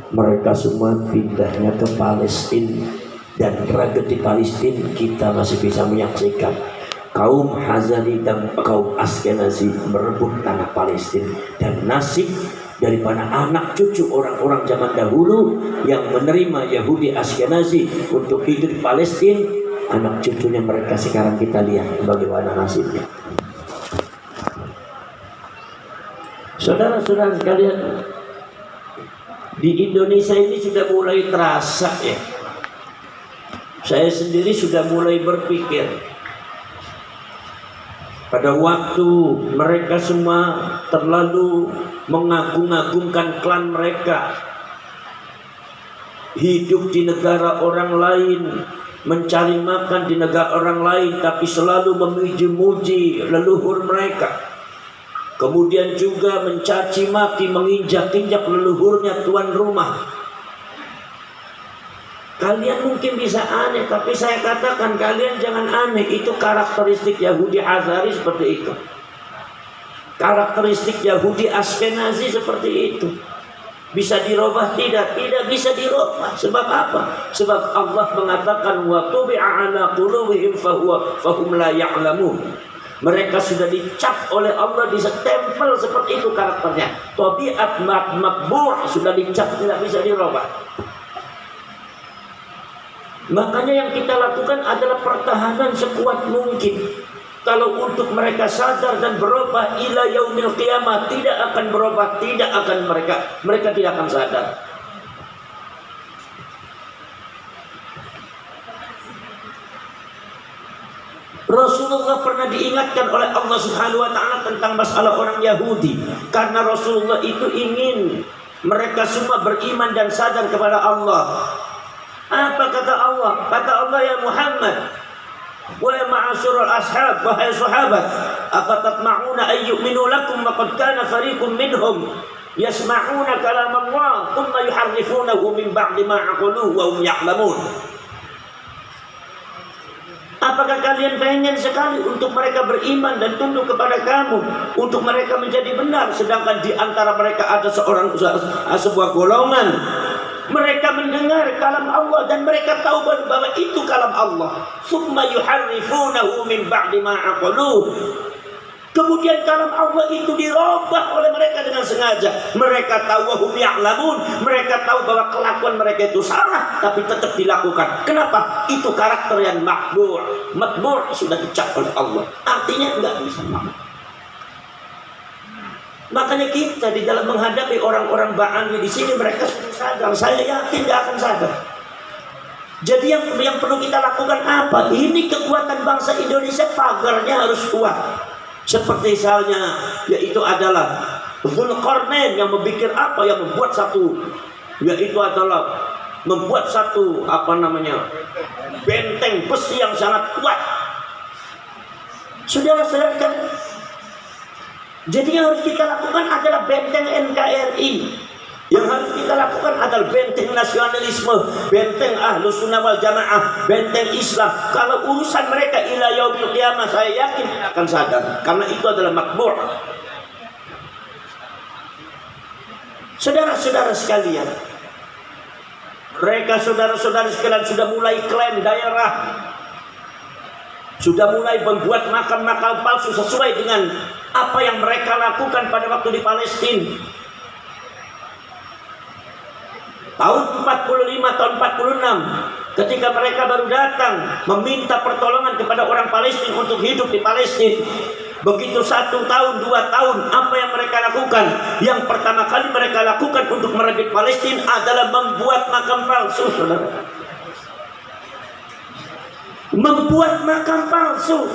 Mereka semua pindahnya ke Palestina, dan tragedi Palestina kita masih bisa menyaksikan kaum Hazari dan kaum Askenazi merebut tanah Palestina. Dan nasib daripada anak cucu orang-orang zaman dahulu yang menerima Yahudi Askenazi untuk hidup di Palestina, anak cucunya mereka sekarang kita lihat bagaimana nasibnya. Saudara-saudara sekalian, di Indonesia ini sudah mulai terasa ya. Saya sendiri sudah mulai berpikir, pada waktu mereka semua terlalu mengagung-agungkan klan mereka, hidup di negara orang lain, mencari makan di negara orang lain, tapi selalu memuji-muji leluhur mereka. Kemudian juga mencaci maki, menginjak-injak leluhurnya tuan rumah. Kalian mungkin bisa aneh, tapi saya katakan kalian jangan aneh. Itu karakteristik Yahudi Hazari seperti itu. Karakteristik Yahudi Askenazi seperti itu. Bisa dirubah? Tidak, tidak bisa dirubah. Sebab apa? Sebab Allah mengatakan wa tubi'a ala qulubihim fahum la ya'lamun. Mereka sudah dicap oleh Allah, disestempel seperti itu karakternya. Tabiat matbu' sudah dicap, tidak bisa dirubah. Makanya yang kita lakukan adalah pertahanan sekuat mungkin. Kalau untuk mereka sadar dan berubah ila yaumil qiyamah, tidak akan berubah, tidak akan mereka tidak akan sadar. Rasulullah pernah diingatkan oleh Allah Subhanahu wa taala tentang masalah orang Yahudi, karena Rasulullah itu ingin mereka semua beriman dan sadar kepada Allah. Apa kata Allah? Kata Allah, ya Muhammad, wa ya ma'asyiral ashab, wahai sahabat, afatatma'una ay yu'minu lakum wa qad kana fariqun minhum yasma'una kalam Allah thumma yuharrifunahu min ba'di ma aqaluhu wa hum ya'lamun. Apakah kalian pengen sekali untuk mereka beriman dan tunduk kepada kamu, untuk mereka menjadi benar, sedangkan di antara mereka ada sebuah golongan mereka mendengar kalam Allah dan mereka tahu bahwa itu kalam Allah. Summa yuharrifunahu min ba'di ma aqaluhu. Kemudian kalam Allah itu dirubah oleh mereka dengan sengaja. Mereka tahu wahum ya'lamun, mereka tahu bahwa kelakuan mereka itu salah, tapi tetap dilakukan. Kenapa? Itu karakter yang matbu'. Matbu' sudah dicap oleh Allah. Artinya enggak bisa maaf. Makanya kita di dalam menghadapi orang-orang Ba'ani di sini, mereka sudah sadar. Saya yakin dia akan sadar. Jadi yang perlu kita lakukan apa? Ini kekuatan bangsa Indonesia, pagarnya harus kuat. Seperti misalnya, yaitu adalah Dzulqarnain yang membuat apa? Yang membuat satu, yaitu adalah membuat satu benteng besi yang sangat kuat. Saudara-saudara kan, jadi yang harus kita lakukan adalah benteng NKRI. Yang harus kita lakukan adalah benteng nasionalisme, benteng Ahlus Sunnah wal Jamaah, benteng Islam. Kalau urusan mereka ila yaumil qiyamah, saya yakin akan sadar, karena itu adalah makbul. Saudara-saudara sekalian, mereka saudara-saudara sekalian sudah mulai klaim daerah, sudah mulai membuat makam-makam palsu sesuai dengan apa yang mereka lakukan pada waktu di Palestina. Tahun 45, tahun 46, ketika mereka baru datang meminta pertolongan kepada orang Palestina untuk hidup di Palestina. Begitu 1 tahun, 2 tahun, apa yang mereka lakukan? Yang pertama kali mereka lakukan untuk merebut Palestina adalah membuat makam palsu, saudara. Membuat makam palsu.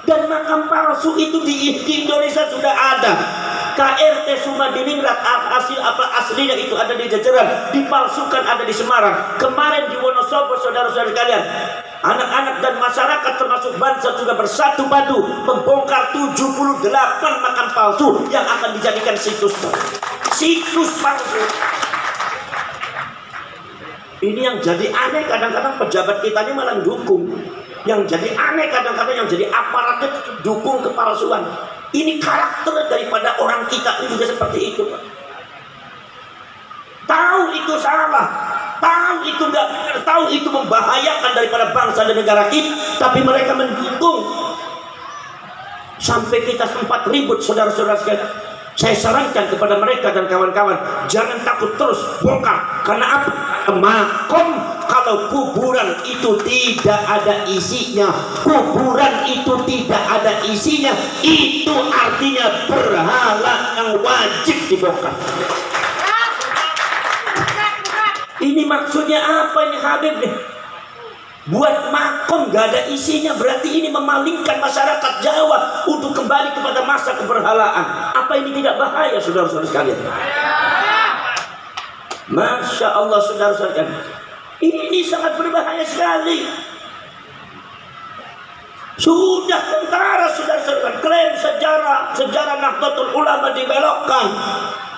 Dan makam palsu itu di Indonesia sudah ada. KRT Sumadiningrat aslinya itu ada di Jajaran, dipalsukan ada di Semarang. Kemarin di Wonosobo, saudara-saudara sekalian, anak-anak dan masyarakat termasuk bangsa juga bersatu padu membongkar 78 makam palsu yang akan dijadikan situs palsu. Ini yang jadi aneh, kadang-kadang pejabat kita ini malah dukung. Yang jadi aneh kadang-kadang, yang jadi aparatnya dukung kepalsuan. Ini karakter daripada orang kita ini juga seperti itu, Pak. Tahu salah, tahu itu nggak benar, tahu itu membahayakan daripada bangsa dan negara kita, tapi mereka mendukung. Sampai kita sempat ribut, saudara-saudara sekalian. Saya sarankan kepada mereka dan kawan-kawan, jangan takut, terus bongkar. Karena apa? Makom, kalau kuburan itu tidak ada isinya, kuburan itu tidak ada isinya, itu artinya berhala yang wajib dibongkar. Ini maksudnya apa ini Habib nih? Buat makom gak ada isinya, berarti ini memalingkan masyarakat Jawa untuk kembali kepada masa keberhalaan. Apa ini tidak bahaya, saudara-saudara sekalian? Masya Allah, saudara-saudara sekalian, ini sangat berbahaya sekali. Sudah tentara, saudara-saudara, klaim sejarah Nahdlatul Ulama dibelokkan.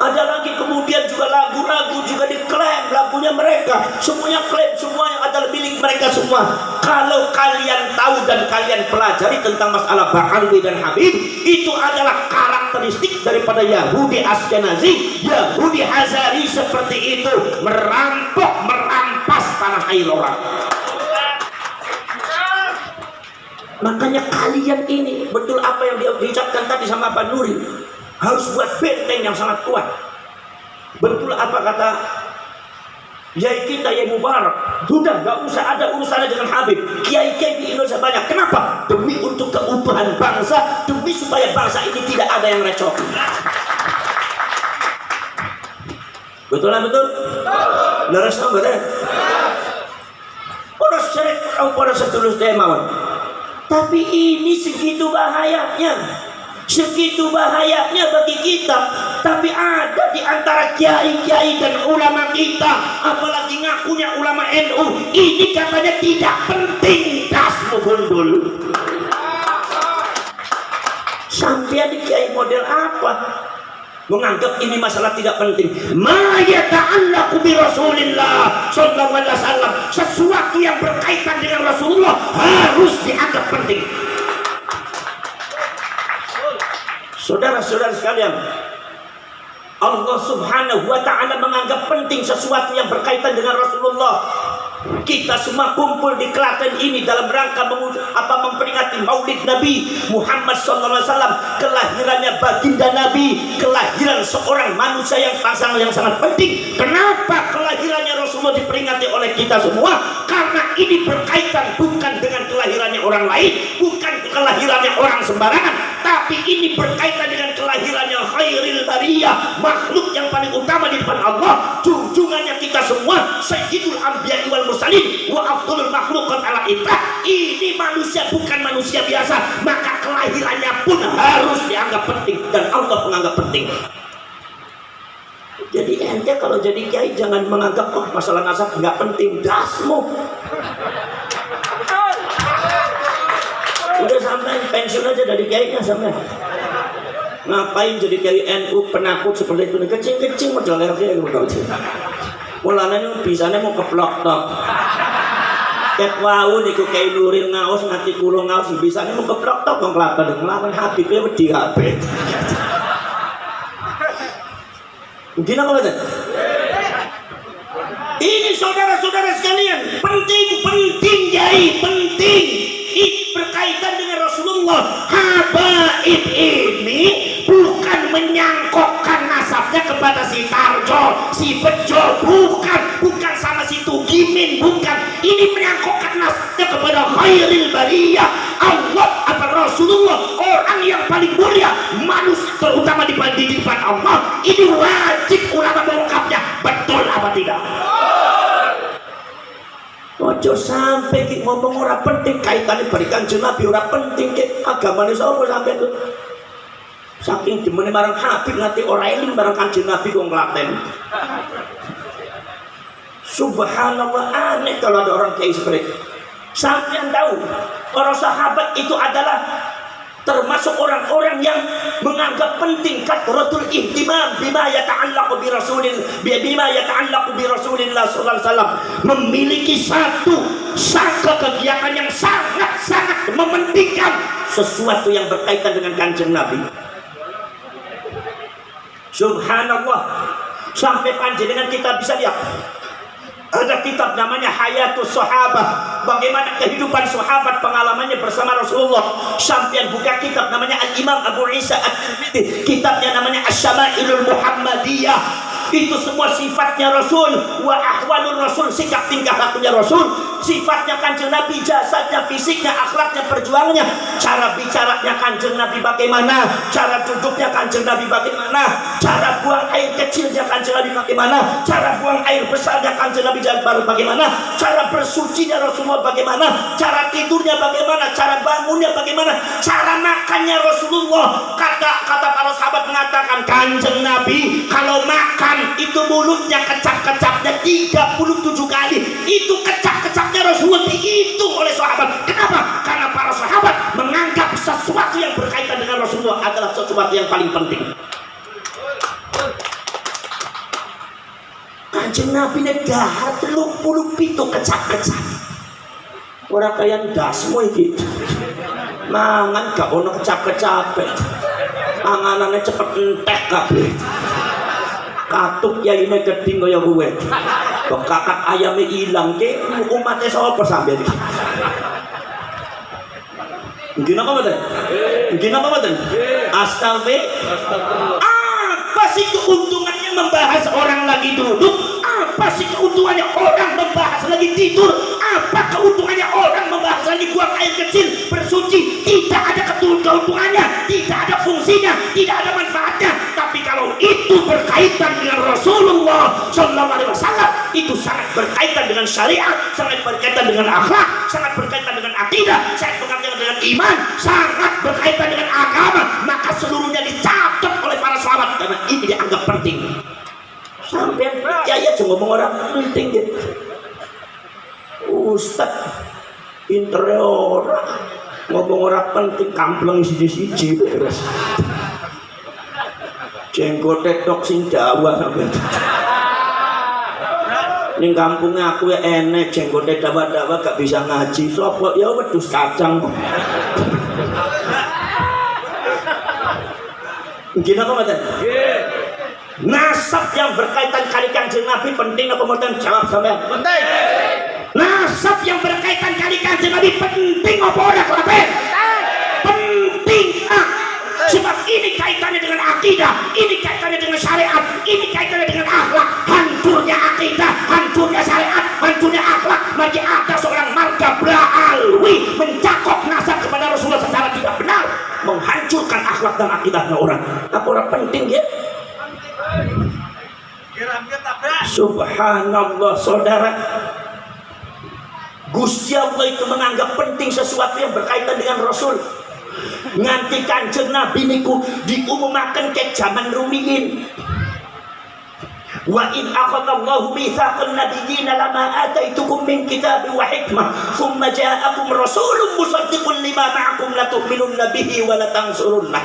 Ada lagi kemudian juga lagu-lagu juga diklaim, lagunya mereka semuanya klaim, semuanya adalah milik mereka semua. Kalau kalian tahu dan kalian pelajari tentang masalah Ba'alwi dan Habib, itu adalah karakteristik daripada Yahudi Askenazi, Yahudi Hazari seperti itu, merampok, merampas tanah air orang. Makanya kalian ini betul apa yang diucapkan tadi sama Pak Nuri, harus buat benteng yang sangat kuat. Betul apa kata Yai kita, Yai Mubarak, sudah gak usah ada urusannya dengan Habib. Kiai-kiai di Indonesia banyak. Kenapa? Demi untuk keutuhan bangsa, demi supaya bangsa ini tidak ada yang recok. Betul lah, betul? Leres no, betul? Poros setulus demawan. Tapi ini segitu bahayanya, segitu bahayanya bagi kita. Tapi ada di antara kiai-kiai dan ulama kita, apalagi ngakunya ulama NU, ini katanya tidak penting, dasmu gundul. Sampai di kiai model apa? Menganggap ini masalah tidak penting. Ma yata'allaqu bi Rasulillah sallallahu alaihi wasallam, sesuatu yang berkaitan dengan Rasulullah harus dianggap penting. Saudara-saudara sekalian, Allah Subhanahu wa ta'ala menganggap penting sesuatu yang berkaitan dengan Rasulullah. Kita semua kumpul di Klaten ini dalam rangka memperingati Maulid Nabi Muhammad SAW, kelahirannya baginda Nabi, kelahiran seorang manusia yang sangat penting. Kenapa kelahirannya Rasulullah diperingati oleh kita semua? Karena ini berkaitan bukan dengan kelahirannya orang lain, bukan kelahirannya orang sembarangan, tapi ini berkaitan dengan kelahirannya khairil bariyah, makhluk yang paling utama di depan Allah, junjungannya kita semua, Sayyidul Anbiya wal Mursalin wa afdhalul makhluqat ala itlaq. Ini manusia bukan manusia biasa, maka kelahirannya pun harus dianggap penting dan Allah menganggap penting. Jadi ente kalau jadi kiai jangan menganggap masalah nasab nggak penting, dasmu. Udah sampai pensiun aja dari kiainya sampai. Ngapain jadi kiai NU penakut seperti itu? Kecing-kecing modal kayak gitu. Mulanya ini bisanya mau keblok tok. Ket wau niku kiai Nuril ngaos nganti kula ngaos bisanya mau keblok tok wong Klaten nglawan Habib e wedi kabeh. Mungkin apa betul? Ini saudara-saudara sekalian, penting Yai, penting. Ini berkaitan dengan Rasulullah. Habaib ini bukan menyangkokkan nasabnya kepada si Tarjo, si Bejo, bukan sama si Tugimin, bukan. Ini menyangkokkan nasabnya kepada khairil bariyah, Allah atau Rasulullah, orang yang paling mulia, manusia terutama di depan Allah. Ini wajib ulama mengungkapnya, betul apa tidak? Ojo sampai kita ngomong ora penting, kaitannya berikan Nabi ora penting ke agama ini sapa sampai itu. Saking demene marang Habib nanti ora eling marang Kanjeng Nabi wong Klaten. Subhanallah, aneh kalau ada orang kayak seperti itu. Sampeyan tahu, para sahabat itu adalah termasuk orang-orang yang menganggap penting kathratul ihtimam bima yata'allaqu bi Rasulillah sallallahu alaihi wasallam, memiliki satu kegiatan yang sangat mementingkan sesuatu yang berkaitan dengan Kanjeng Nabi. Subhanallah, Sampai panjenengan kita bisa lihat ada kitab namanya Hayatus Sahabah, bagaimana kehidupan sahabat pengalamannya bersama Rasulullah. Sampai buka kitab namanya Al-Imam Abu Isa At-Tirmidzi, kitabnya namanya Asy-Syama'ilul Muhammadiyah. Itu semua sifatnya Rasul, wa ahwalur Rasul, sikap tingkah lakunya Rasul, sifatnya Kanjeng Nabi, jasadnya, fisiknya, akhlaknya, perjuangannya, cara bicaranya Kanjeng Nabi bagaimana, cara duduknya Kanjeng Nabi bagaimana, cara buang air kecilnya Kanjeng Nabi bagaimana, cara buang air besarnya Kanjeng Nabi bagaimana, cara bersucinya Rasulullah bagaimana, cara tidurnya bagaimana, cara bangunnya bagaimana, cara makannya Rasulullah. Kata para sahabat mengatakan Kanjeng Nabi kalau makan itu mulutnya kecap-kecapnya 37 kali. Itu kecap-kecapnya Rasulullah dihitung oleh sahabat. Kenapa? Karena para sahabat menganggap sesuatu yang berkaitan dengan Rasulullah adalah sesuatu yang paling penting. Kanjeng Nabi negahar 37 kecap-kecap. Orang kaya dasmu iki. Mangan gak ono kecap-kecap. Panganannya cepet entek kabeh. Katuk ya ini geding kaya kowe. Kok kakak ayamnya ilang ke umatnya sapa sampeyan iki? Mungkin apa mboten? Mungkin apa mboten? Astagfirullah. Apa sih keuntungannya membahas orang lagi duduk? Apa sih keuntungannya orang membahas lagi tidur? Apa keuntungannya orang membahas lagi buang air kecil, bersuci? Tidak ada keuntungannya, tidak ada fungsinya, tidak ada manfaatnya. Tapi kalau itu berkaitan dengan Rasulullah Sallallahu Alaihi Wasallam, itu sangat berkaitan dengan syariat, sangat berkaitan dengan akhlak, sangat berkaitan dengan akidah, sangat berkaitan dengan iman, sangat berkaitan dengan agama. Maka seluruhnya dicatat oleh para sahabat karena ini dianggap penting. Sampai percaya cuma ngomong orang penting gitu. Ustaz interior ngomong orang penting kampleng siji-siji beres. Jenggote tok sing dawa sampean. Ning kampungnya aku ya enek jenggote dawa-dawa gak bisa ngaji. Sopo ya wedhus kacang. Mungkin apa mboten? Nasab yang berkaitan kali Kanjeng Nabi penting apa mboten? Jawab sampean. Penting. Nasab yang berkaitan kali Kanjeng Nabi penting apa ora kabeh? Penting. Sebab ini kaitannya dengan akidah, ini kaitannya dengan syariat, ini kaitannya dengan akhlak. Hancurnya akidah, hancurnya syariat, hancurnya akhlak. Maka ada seorang marga alwi mencakok nasab kepada Rasulullah secara tidak benar, menghancurkan akhlak dan akidahnya orang. Apa orang penting ya? Subhanallah saudara, Gusti Allah itu menganggap penting sesuatu yang berkaitan dengan Rasul. Nganti Kanjeng Nabi niku diumumaken ke zaman rumiyin. Wa in akhadallahu mitsaqan nabiyyina lama ataitukum min kitabi wa hikmah thumma ja'akum rasulun musaddiqun lima ma'akum la tu'minunna bihi wa la tansurunnah.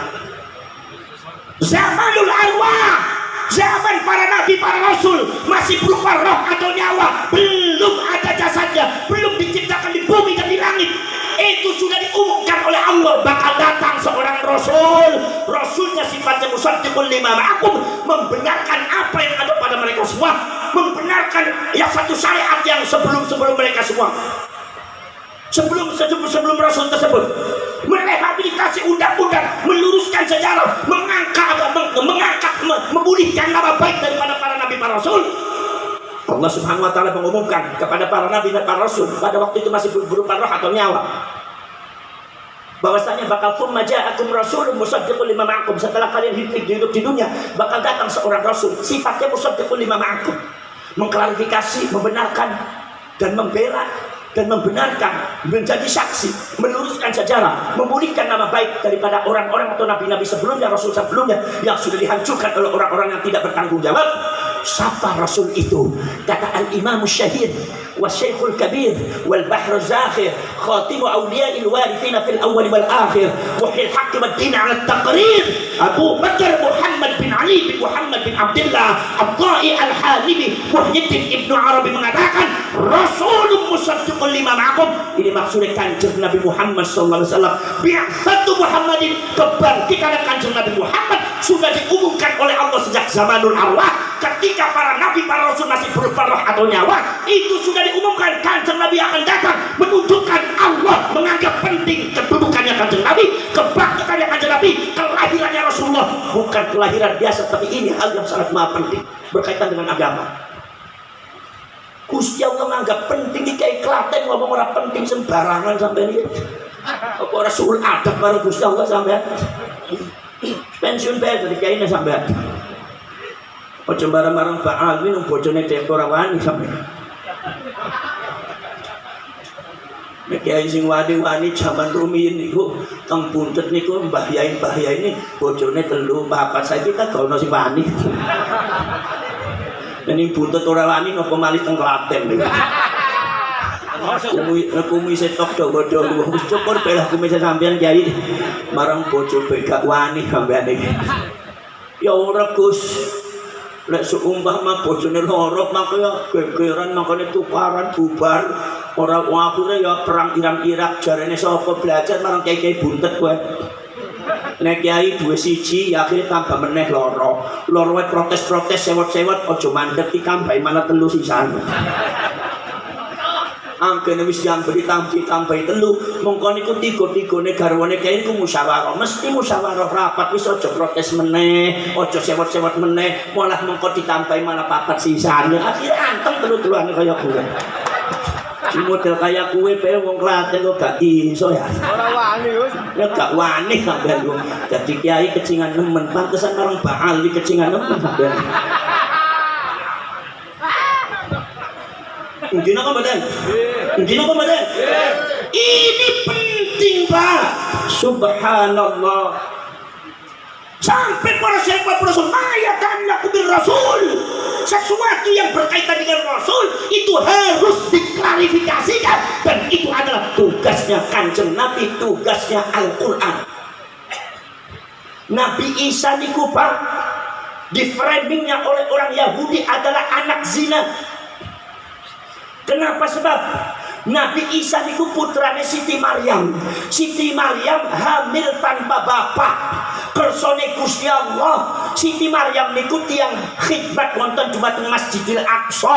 Zamanul arwah, zaman para nabi, para rasul masih berupa roh atau nyawa, belum ada jasadnya, belum diciptakan di bumi dan di langit. Itu sudah diumumkan oleh Allah bakal datang seorang rasul. Rasulnya sifatnya musaddiqul lima ma'akum, membenarkan apa yang ada pada mereka semua, membenarkan yang satu syariat yang sebelum mereka semua. Sebelum Rasul tersebut merehabilitasi undang-undang, meluruskan sejarah, mengangkat, memulihkan nama baik daripada para nabi, para rasul. Allah Subhanahu wa taala mengumumkan kepada para nabi dan para rasul pada waktu itu masih berupa roh atau nyawa, bahwasanya bakal thumma ja'akum rasulun musaddiqun lima ma'akum, setelah kalian hidup di dunia bakal datang seorang rasul sifatnya musaddiqun lima ma'akum, mengklarifikasi, membenarkan dan membela dan membenarkan, menjadi saksi, meluruskan sejarah, memulihkan nama baik daripada orang-orang atau nabi-nabi sebelumnya, rasul sebelumnya yang sudah dihancurkan oleh orang-orang yang tidak bertanggung jawab. Siapa rasul itu? Kata al-Imam Syahid wa Syekhul Kabir wal Bahr Zakhir khatimu awliya'il warithina fil awwal wal akhir muhyil haqq wad din 'ala at-taqrir Abu Bakar Muhammad bin Ali bin Muhammad bin Abdullah Abdai al-Halibi Muhyiddin Ibnu Arabi mengatakan rasulun musaddiqun lima ma'akum. Ini maksudnya kanjeng Nabi Muhammad SAW. Bi'atsatu Muhammadin, kebangkitan kanjeng Nabi Muhammad sudah diumumkan oleh Allah sejak zamanul arwah. Ketika para nabi, para rasul masih berupa roh atau nyawa, itu sudah diumumkan kanjeng Nabi akan datang, menunjukkan Allah menganggap penting kedudukannya kanjeng Nabi, kebangkitannya kanjeng Nabi, kelahirannya Rasulullah. Bukan kelahiran biasa, tapi ini hal yang sangat maha penting berkaitan dengan agama. Gusti Allah menganggap penting di kayak Klaten ngomong orang penting sembarangan sampai ini. Apa orang suul adab baru Gusti Allah sampai pensiun bayar dari kayaknya sampai. Ojo barang-barang baal minum bojone dek ora wani sampe. Nek kiai sing wani-wani jaman rumiyin niku teng puntet niku Mbah Yai ini bojone 3 4 saiki kan gak ono sing wani. Ning puntet ora wani napa malih teng Klaten niku. Kumis setok dawa-dawa syukur belah kumis sampean kiai marang bojo gak wani sampean iki. Ya ora Gus. Lek seumpama bojone loro makanya gegeran makanya tukaran bubar orang akhirnya ya perang Irak jarene sapa belajar marang kiai buntet kowe. Nek kiai duwe siji ya akhirnya tambah meneh loro protes sewot-sewot aja mandek ditambahi malah 3 sisan. Angkene wis diambeli tambahi 3 mongko niku 3-3ne garwane kiai niku musyawarah, mesti musyawarah rapat wis aja protes meneh, aja sewot-sewot meneh, malah mongko ditambahi malah 4 sisane. Akhire anteng telu-teluane kaya kowe. Si model kaya kowe pe wong Klaten kok gak iso ya. Ora wani wis. Ya gak wani sampean kok. Dadi kiai kecingan nemen, pantesan marang baal iki kecingan nemen sampean. Mungkin apa badan? Ini penting Pak. Subhanallah. Sampai para sahabat Rasul ayatannaku bir Rasul. Sesuatu yang berkaitan dengan Rasul itu harus diklarifikasikan, dan itu adalah tugasnya kanjeng Nabi, tugasnya Al-Quran. Nabi Isa niku Pak, di framingnya oleh orang Yahudi adalah anak zina. Kenapa? Sebab Nabi Isa niku putrane Siti Maryam. Siti Maryam hamil tanpa bapak. Kersane Gusti Allah. Siti Maryam niku tiang khidmat wonten dumateng Masjidil Aqsa.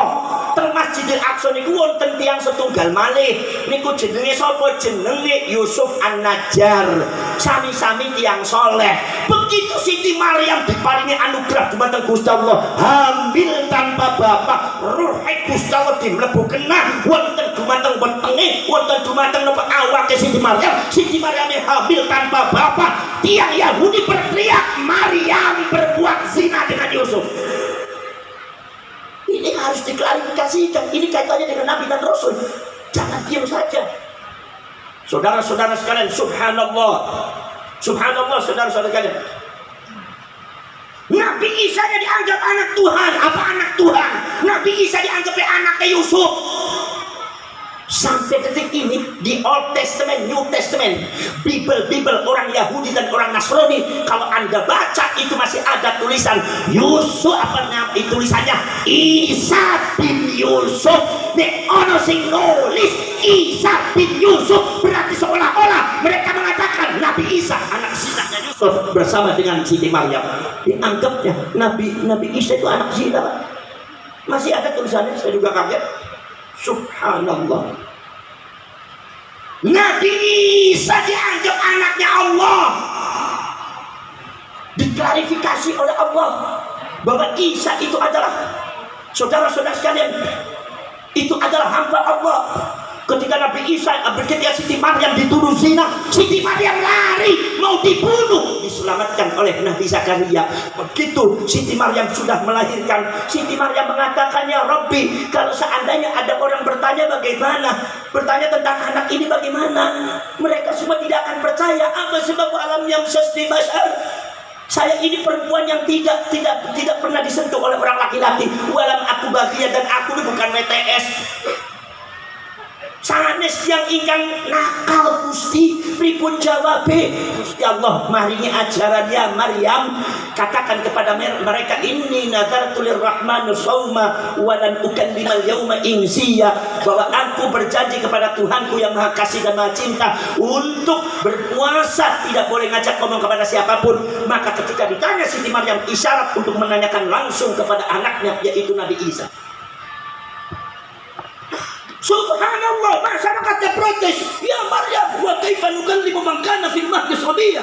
Teng Masjidil Aqsa niku wonten tiang setunggal malih. Niku jenenge sapa? Jenenge Yusuf An-Najjar. Sami-sami tiang soleh. Begitu Siti Maryam diparingi anugerah dumateng Gusti Allah, hamil tanpa bapak, ruh Gusti Allah dimlebu kena wonten dumateng wetenge, wonten dumateng napa awake Siti Maryam. Siti Maryam hamil tanpa bapak. Tiang Yahudi berteriak, Maryam berbuat zina dengan Yusuf. Ini harus diklarifikasikan. Ini kaitannya dengan Nabi dan Rasul. Jangan diam saja. Saudara-saudara sekalian, subhanallah. Subhanallah, saudara-saudara sekalian. Nabi Isa dianggap anak Tuhan. Apa anak Tuhan? Nabi Isa dianggap anaknya Yusuf. Sampai detik ini di Old Testament, New Testament, Bible orang Yahudi dan orang Nasrani, kalau Anda baca itu masih ada tulisan Yusuf, apa nama tulisannya? Isa bin Yusuf. Nek ono sing nulis Isa bin Yusuf, berarti seolah-olah mereka mengatakan Nabi Isa anak sinaknya Yusuf bersama dengan Siti Maryam. Dianggapnya Nabi Isa itu anak zina. Masih ada tulisannya, saya juga kaget. Subhanallah. Nabi Isa dianggap anaknya Allah. Diklarifikasi oleh Allah bahwa Isa itu adalah, saudara-saudara sekalian, itu adalah hamba Allah. Ketika Nabi Isa ketika Siti Maryam dituduh zina, Siti Maryam lari mau dibunuh, diselamatkan oleh Nabi Zakaria. Begitu Siti Maryam sudah melahirkan, Siti Maryam mengatakan, ya Rabbi, kalau seandainya ada orang bertanya bagaimana, bertanya tentang anak ini bagaimana, mereka semua tidak akan percaya. Apa sebab alam yang sesti bashar? Saya ini perempuan yang tidak pernah disentuh oleh orang laki-laki. Walam aku bahagia, dan aku ini bukan WTS. Sanes sanes yang ingkang nakal Gusti pripun jawabe Gusti Allah maringi ajaran ya Maryam katakan kepada mereka inni nadartu lirrahmani shauma wa lan ukallimal yauma insiya bahwa aku berjanji kepada Tuhanku yang Maha Kasih dan Maha Cinta untuk berpuasa tidak boleh ngajak ngomong kepada siapapun. Maka ketika ditanya Siti Maryam isyarat untuk menanyakan langsung kepada anaknya yaitu Nabi Isa. Subhanallah, masyarakatnya protes. Ya Maryam, wa kaifa nukallimu man kana fil mahdi sabiyya?